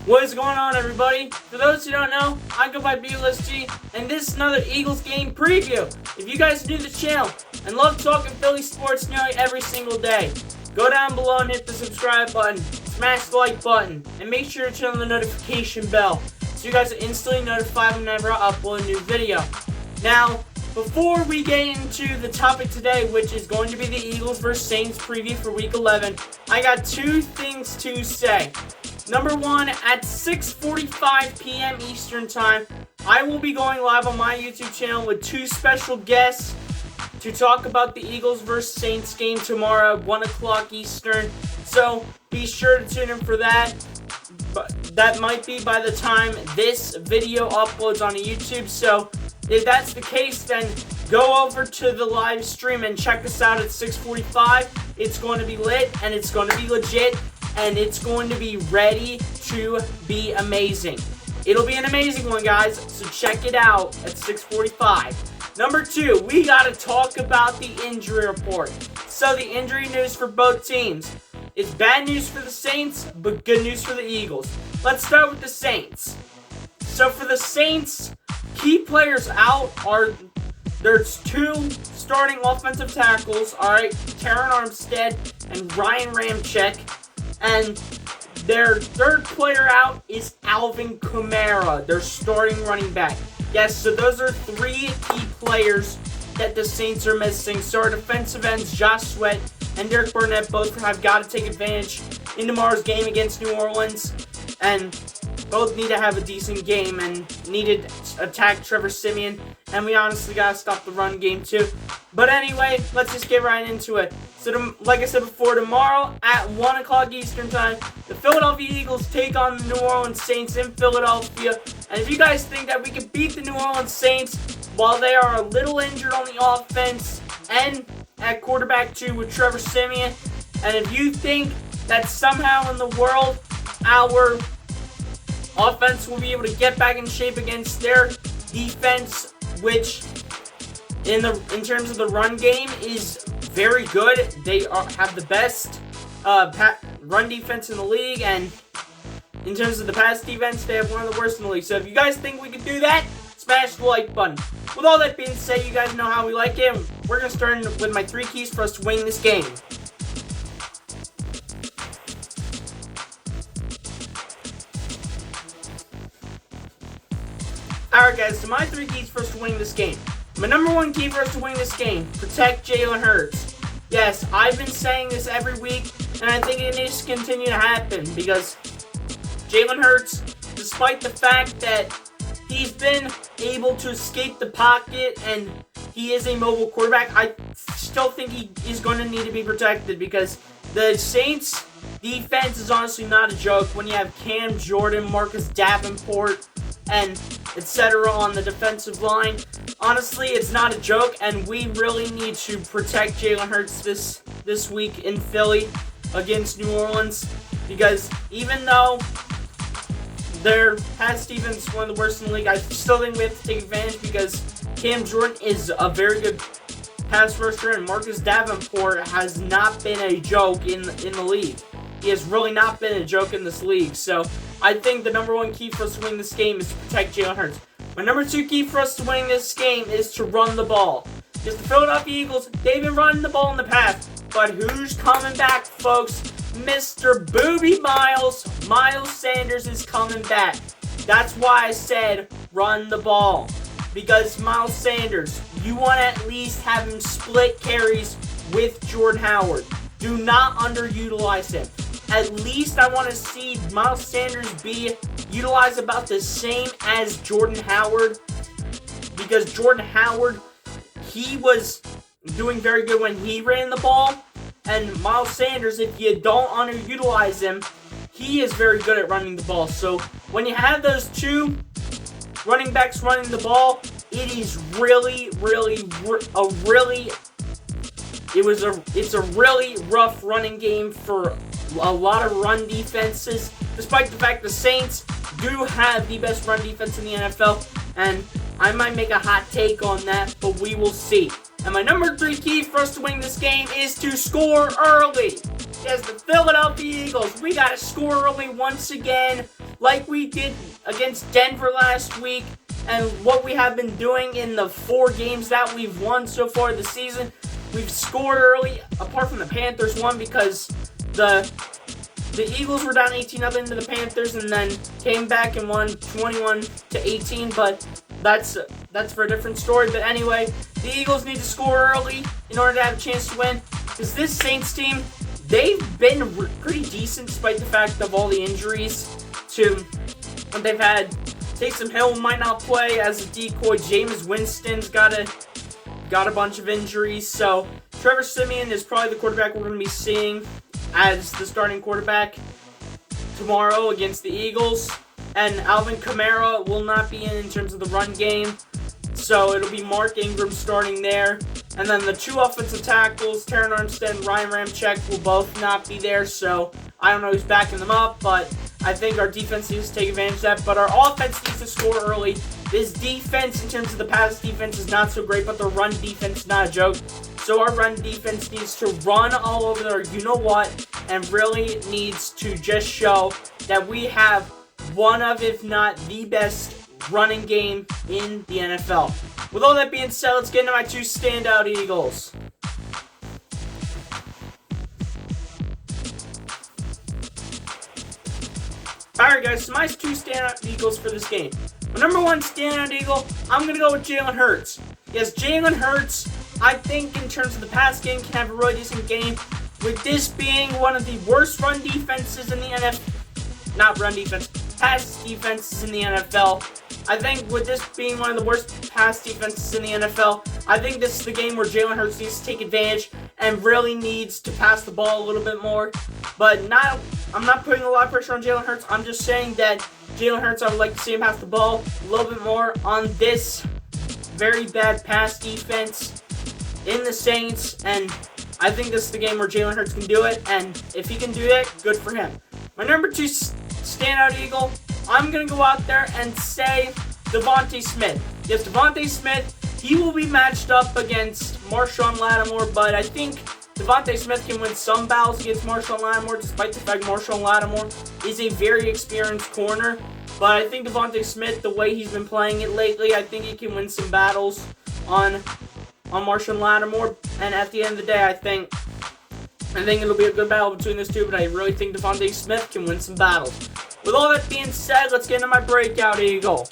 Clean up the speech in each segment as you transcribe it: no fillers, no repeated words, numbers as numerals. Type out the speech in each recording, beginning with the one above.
What is going on, everybody? For those who don't know, I go by BLSG, and this is another Eagles game preview. If you guys are new to the channel and love talking Philly sports nearly every single day, go down below and hit the subscribe button, smash the like button, and make sure to turn on the notification bell so you guys are instantly notified whenever I upload a new video. Now, before we get into the topic today, which is going to be the Eagles vs. Saints preview for Week 11, I got two things to say. Number one, at 6:45 p.m. Eastern Time, I will be going live on my YouTube channel with two special guests to talk about the Eagles vs. Saints game tomorrow at 1 o'clock Eastern. So be sure to tune in for that. But that might be by the time this video uploads on YouTube. So if that's the case, then go over to the live stream and check us out at 6:45. It's going to be lit and it's going to be legit. And it's going to be ready to be amazing. It'll be an amazing one, guys, so check it out at 6:45. Number two, we got to talk about the injury report. So the injury news for both teams. It's bad news for the Saints, but good news for the Eagles. Let's start with the Saints. So for the Saints, key players out are, there's two starting offensive tackles, alright, Terron Armstead and Ryan Ramczyk. And their third player out is Alvin Kamara, their starting running back. Yes, so those are three key players that the Saints are missing. So our defensive ends, Josh Sweat and Derek Burnett, both have got to take advantage in tomorrow's game against New Orleans. And both need to have a decent game and need to attack Trevor Siemian. And we honestly got to stop the run game too. But anyway, let's just get right into it. So like I said before, tomorrow at 1 o'clock Eastern Time, the Philadelphia Eagles take on the New Orleans Saints in Philadelphia. And if you guys think that we can beat the New Orleans Saints while they are a little injured on the offense and at quarterback too with Trevor Siemian, and if you think that somehow in the world our offense will be able to get back in shape against their defense, which in terms of the run game is very good. They have the best run defense in the league, and in terms of the pass defense, they have one of the worst in the league. So if you guys think we can do that, smash the like button. With all that being said, you guys know how we like it. We're going to start with my 3 keys for us to win this game. Alright guys, so my 3 keys for us to win this game. My number 1 key for us to win this game, protect Jalen Hurts. Yes, I've been saying this every week, and I think it needs to continue to happen, because Jalen Hurts, despite the fact that he's been able to escape the pocket and he is a mobile quarterback, I still think he is going to need to be protected, because the Saints defense is honestly not a joke when you have Cam Jordan, Marcus Davenport, and etc. on the defensive line. Honestly, it's not a joke, and we really need to protect Jalen Hurts this week in Philly against New Orleans, because even though their pass defense is one of the worst in the league, I still think we have to take advantage, because Cam Jordan is a very good pass rusher, and Marcus Davenport has not been a joke in the league. He has really not been a joke in this league. So I think the number 1 key for us to win this game is to protect Jalen Hurts. My number 2 key for us to win this game is to run the ball. Because the Philadelphia Eagles, they've been running the ball in the past. But who's coming back, folks? Mr. Booby Miles. Miles Sanders is coming back. That's why I said run the ball. Because Miles Sanders, you want to at least have him split carries with Jordan Howard. Do not underutilize him. At least I want to see Miles Sanders be utilized about the same as Jordan Howard. Because Jordan Howard, he was doing very good when he ran the ball. And Miles Sanders, if you don't underutilize him, he is very good at running the ball. So when you have those two running backs running the ball, it is it's a really rough running game for a lot of run defenses, despite the fact the Saints do have the best run defense in the NFL, and I might make a hot take on that, but we will see. And my number 3 key for us to win this game is to score early. Yes, the Philadelphia Eagles, we got to score early once again. like we did against Denver last week, and what we have been doing in the 4 games that we've won so far this season. We've scored early, apart from the Panthers one, because the Eagles were down 18-0 to the Panthers and then came back and won 21-18, but that's for a different story. But anyway, the Eagles need to score early in order to have a chance to win, because this Saints team, they've been pretty decent despite the fact of all the injuries they've had. Taysom Hill might not play as a decoy. Jameis Winston's got a bunch of injuries. So Trevor Siemian is probably the quarterback we're going to be seeing as the starting quarterback tomorrow against the Eagles. And Alvin Kamara will not be in terms of the run game. So it'll be Mark Ingram starting there. And then the 2 offensive tackles, Terran Armstead and Ryan Ramczyk, will both not be there. So I don't know who's backing them up, but I think our defense needs to take advantage of that. But our offense needs to score early. This defense, in terms of the pass defense, is not so great, but the run defense is not a joke. So our run defense needs to run all over there, you know what, and really needs to just show that we have one of, if not the best, running game in the NFL. With all that being said, let's get into my 2 standout Eagles. Alright guys, so my 2 standout Eagles for this game. My number 1 standout Eagle, I'm going to go with Jalen Hurts. Yes, Jalen Hurts, I think in terms of the pass game, can have a really decent game. With this being one of the worst run defenses in the NFL, not run defense, pass defenses in the NFL. I think with this being one of the worst pass defenses in the NFL, I think this is the game where Jalen Hurts needs to take advantage and really needs to pass the ball a little bit more. But I'm not putting a lot of pressure on Jalen Hurts. I'm just saying that Jalen Hurts, I would like to see him pass the ball a little bit more on this very bad pass defense in the Saints. And I think this is the game where Jalen Hurts can do it. And if he can do it, good for him. My number 2 standout Eagle, I'm going to go out there and say Devonta Smith. Yes, Devonta Smith, he will be matched up against Marshawn Lattimore, but I think Devonta Smith can win some battles against Marshawn Lattimore, despite the fact Marshawn Lattimore is a very experienced corner. But I think Devonta Smith, the way he's been playing it lately, I think he can win some battles on Marshawn Lattimore. And at the end of the day, I think it'll be a good battle between those two, but I really think Devonta Smith can win some battles. With all that being said, let's get into my breakout Eagle.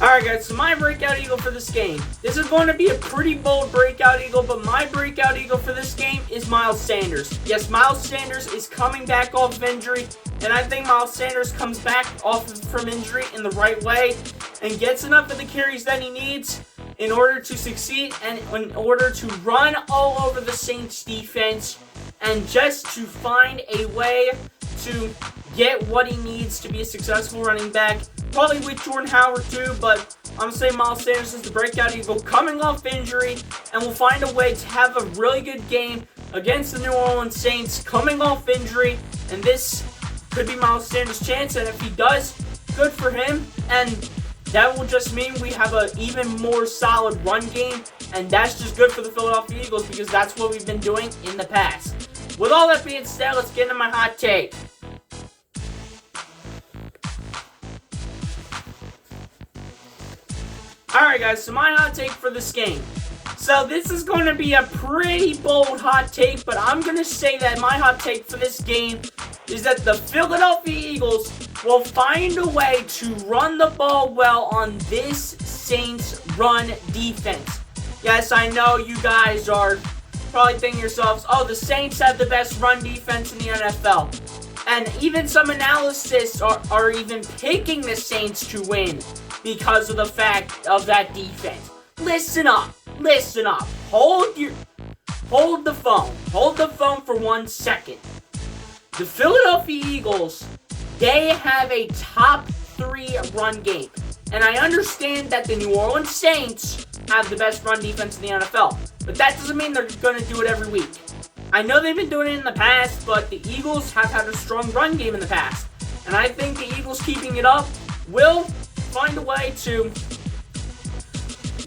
Alright guys, so my breakout Eagle for this game. This is going to be a pretty bold breakout Eagle, but my breakout Eagle for this game is Miles Sanders. Yes, Miles Sanders is coming back off of injury, and I think Miles Sanders comes back from injury in the right way and gets enough of the carries that he needs in order to succeed and in order to run all over the Saints defense and just to find a way to get what he needs to be a successful running back. Probably with Jordan Howard too, but I'm going to say Miles Sanders is the breakout Eagle coming off injury and will find a way to have a really good game against the New Orleans Saints coming off injury, and this could be Miles Sanders' chance, and if he does, good for him, and that will just mean we have an even more solid run game, and that's just good for the Philadelphia Eagles because that's what we've been doing in the past. With all that being said, let's get into my hot take. Alright guys, so my hot take for this game. So this is going to be a pretty bold hot take, but I'm going to say that my hot take for this game is that the Philadelphia Eagles will find a way to run the ball well on this Saints run defense. Yes, I know you guys are probably thinking yourselves, oh, the Saints have the best run defense in the NFL. And even some analysts are even picking the Saints to win because of the fact of that defense. Listen up. Listen up. Hold the phone. Hold the phone for 1 second. The Philadelphia Eagles, they have a top 3 run game. And I understand that the New Orleans Saints have the best run defense in the NFL. But that doesn't mean they're going to do it every week. I know they've been doing it in the past, but the Eagles have had a strong run game in the past. And I think the Eagles keeping it up will find a way to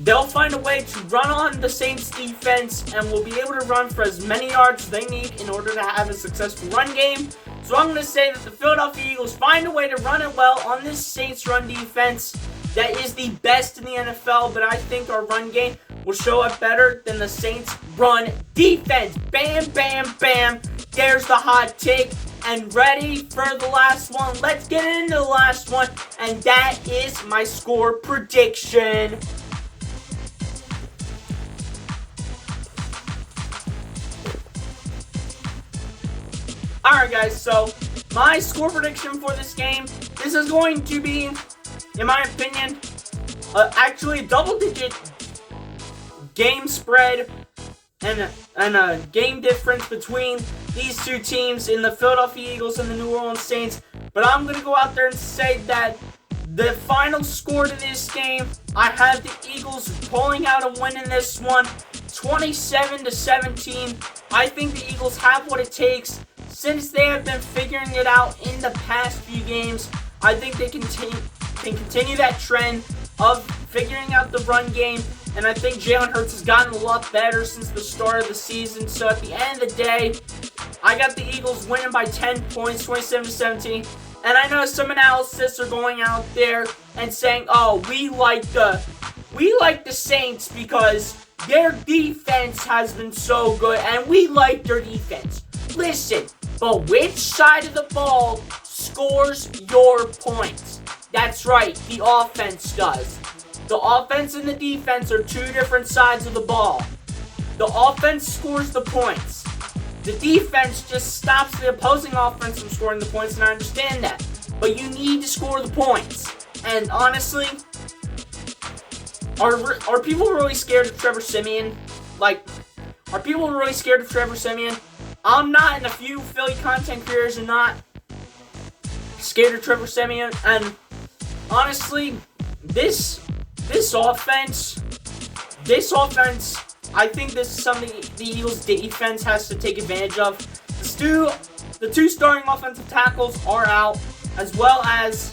they'll find a way to run on the Saints defense and will be able to run for as many yards as they need in order to have a successful run game. So I'm going to say that the Philadelphia Eagles find a way to run it well on this Saints run defense that is the best in the NFL, but I think our run game will show up better than the Saints run defense. Bam, bam, bam. There's the hot take. And ready for the last one. Let's get into the last one, and that is my score prediction. Alright guys, so my score prediction for this game, this is going to be, in my opinion, actually a double-digit game spread and a game difference between these two teams in the Philadelphia Eagles and the New Orleans Saints. But I'm going to go out there and say that the final score to this game, I have the Eagles pulling out a win in this one, 27-17. I think the Eagles have what it takes. Since they have been figuring it out in the past few games, I think they can continue that trend of figuring out the run game. And I think Jalen Hurts has gotten a lot better since the start of the season. So at the end of the day, I got the Eagles winning by 10 points, 27-17. And I know some analysts are going out there and saying, "Oh, we like the Saints because their defense has been so good, and we like their defense." Listen, but which side of the ball scores your points? That's right, the offense does. The offense and the defense are two different sides of the ball. The offense scores the points. The defense just stops the opposing offense from scoring the points, and I understand that. But you need to score the points. And honestly, are people really scared of Trevor Siemian? Are people really scared of Trevor Siemian? I'm not, and a few Philly content creators are not scared of Trevor Siemian. And honestly, this offense, I think this is something the Eagles' defense has to take advantage of. The two starting offensive tackles are out, as well as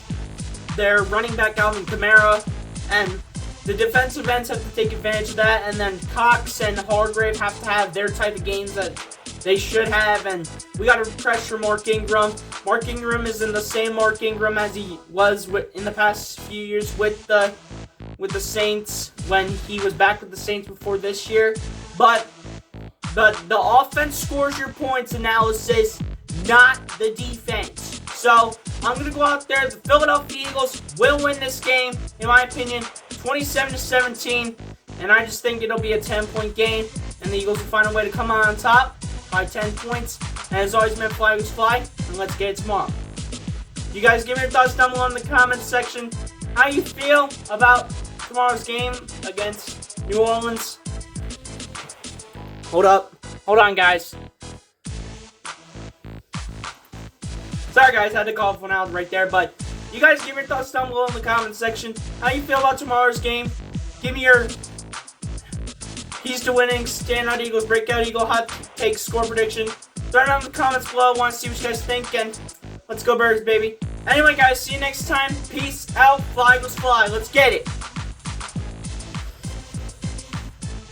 their running back Alvin Kamara, and the defensive ends have to take advantage of that. And then Cox and Hargrave have to have their type of games that they should have, and we got to pressure Mark Ingram. Mark Ingram is in the same Mark Ingram as he was in the past few years with the Saints when he was back with the Saints before this year. But the offense scores your points analysis, not the defense. So I'm going to go out there. The Philadelphia Eagles will win this game, in my opinion, 27-17. And I just think it'll be a 10-point game, and the Eagles will find a way to come on top by 10 points. And as always, man, fly Eagles fly, and let's get it tomorrow. You guys give me your thoughts down below in the comments section. How you feel about tomorrow's game against New Orleans? Hold on, guys. Sorry, guys, I had to call one out right there, but you guys give me your thoughts down below in the comments section. How you feel about tomorrow's game? Give me your keys to winning, Standout Eagles, breakout Eagle, hot take, score prediction. Throw it down in the comments below. I want to see what you guys think, and let's go Birds, baby. Anyway, guys, see you next time. Peace out. Fly Eagles fly. Let's get it.